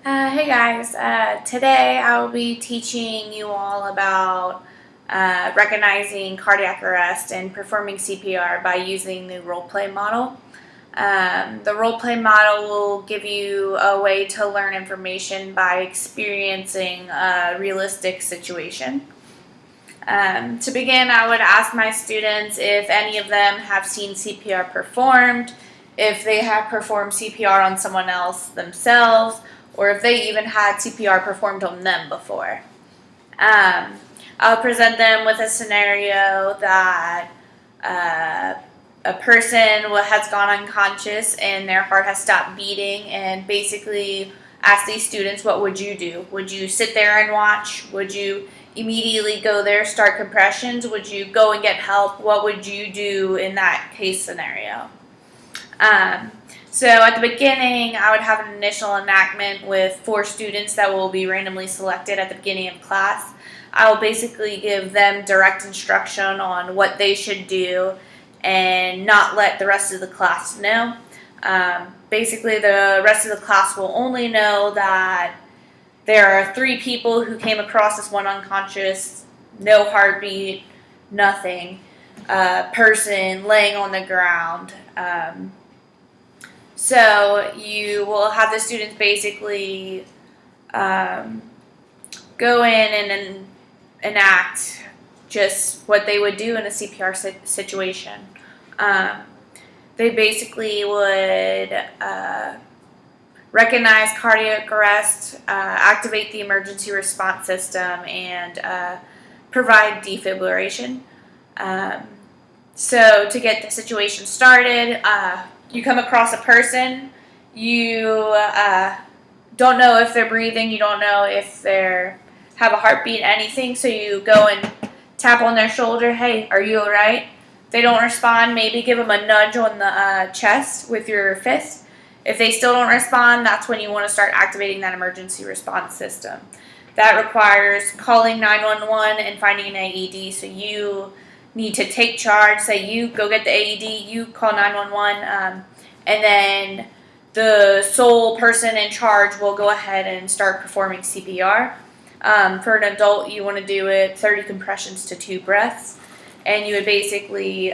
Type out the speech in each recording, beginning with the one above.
Hey guys, today I will be teaching you all about recognizing cardiac arrest and performing CPR by using the role play model. The role play model will give you a way to learn information by experiencing a realistic situation. To begin, I would ask my students if any of them have seen CPR performed, if they have performed CPR on someone else themselves, or if they even had CPR performed on them before. I'll present them with a scenario that a person has gone unconscious and their heart has stopped beating, and basically ask these students, what would you do? Would you sit there and watch? Would you immediately go there, start compressions? Would you go and get help? What would you do in that case scenario? So at the beginning, I would have an initial enactment with 4 students that will be randomly selected at the beginning of class. I will basically give them direct instruction on what they should do and not let the rest of the class know. Basically, the rest of the class will only know that there are 3 people who came across this one unconscious, no heartbeat, nothing, person laying on the ground. So you will have the students basically go in and enact just what they would do in a CPR situation. They basically would recognize cardiac arrest, activate the emergency response system, and provide defibrillation. So to get the situation started, you come across a person, you don't know if they're breathing, you don't know if they have a heartbeat, anything, so you go and tap on their shoulder, hey, are you alright? If they don't respond, maybe give them a nudge on the chest with your fist. If they still don't respond, that's when you want to start activating that emergency response system. That requires calling 911 and finding an AED, so you need to take charge, say you go get the AED, you call 911, and then the sole person in charge will go ahead and start performing CPR. For an adult, you want to do it 30 compressions to 2 breaths, and you would basically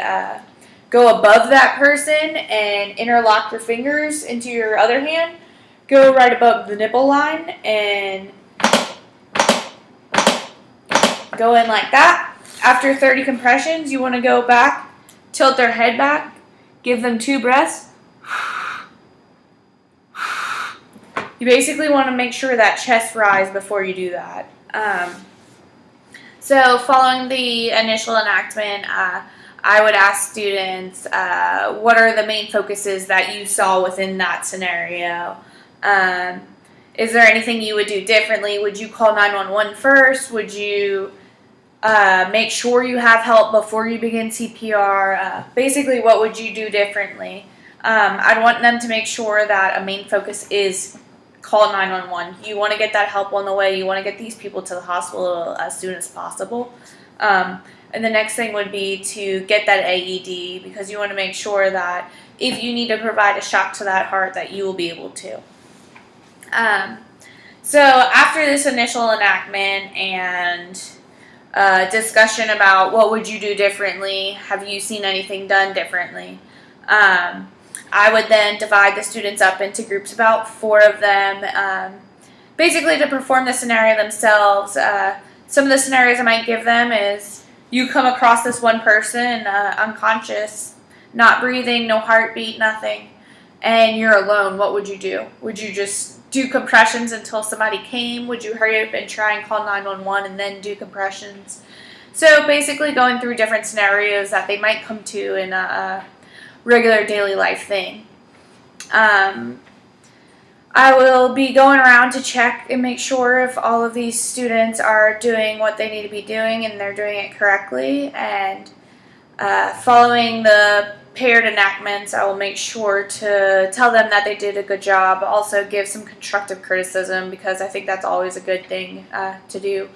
go above that person and interlock your fingers into your other hand, go right above the nipple line, and go in like that. After 30 compressions, you want to go back, tilt their head back, give them 2 breaths. You basically want to make sure that chest rise before you do that. So following the initial enactment, I would ask students, what are the main focuses that you saw within that scenario? Is there anything you would do differently? Would you call 911 first? Would you make sure you have help before you begin CPR? Basically, what would you do differently? I'd want them to make sure that a main focus is call 911. You want to get that help on the way. You want to get these people to the hospital as soon as possible. And the next thing would be to get that AED, because you want to make sure that if you need to provide a shock to that heart, that you will be able to. So after this initial enactment and discussion about what would you do differently, have you seen anything done differently, I would then divide the students up into groups, about 4 of them, basically to perform the scenario themselves. Some of the scenarios I might give them is you come across this one person unconscious, not breathing, no heartbeat, nothing, and you're alone. What would you do? Would you just do compressions until somebody came? Would you hurry up and try and call 911 and then do compressions? So basically going through different scenarios that they might come to in a regular daily life thing. I will be going around to check and make sure if all of these students are doing what they need to be doing and they're doing it correctly, and following the paired enactments, I will make sure to tell them that they did a good job. Also give some constructive criticism, because I think that's always a good thing to do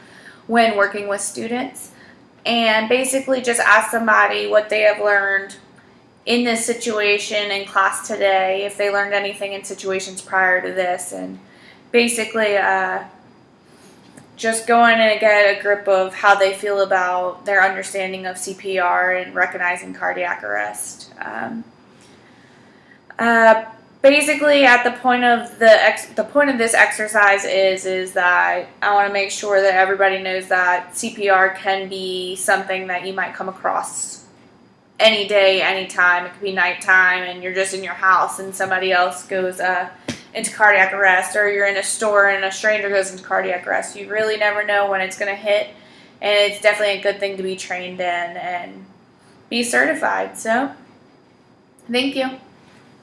when working with students. And basically just ask somebody what they have learned in this situation in class today, if they learned anything in situations prior to this, and basically just going to get a grip of how they feel about their understanding of CPR and recognizing cardiac arrest. Basically, at the point of the point of this exercise is that I want to make sure that everybody knows that CPR can be something that you might come across any day, anytime. It could be nighttime, and you're just in your house, and somebody else goes into cardiac arrest, or you're in a store and a stranger goes into cardiac arrest. You really never know when it's going to hit, and it's definitely a good thing to be trained in and be certified. So, thank you.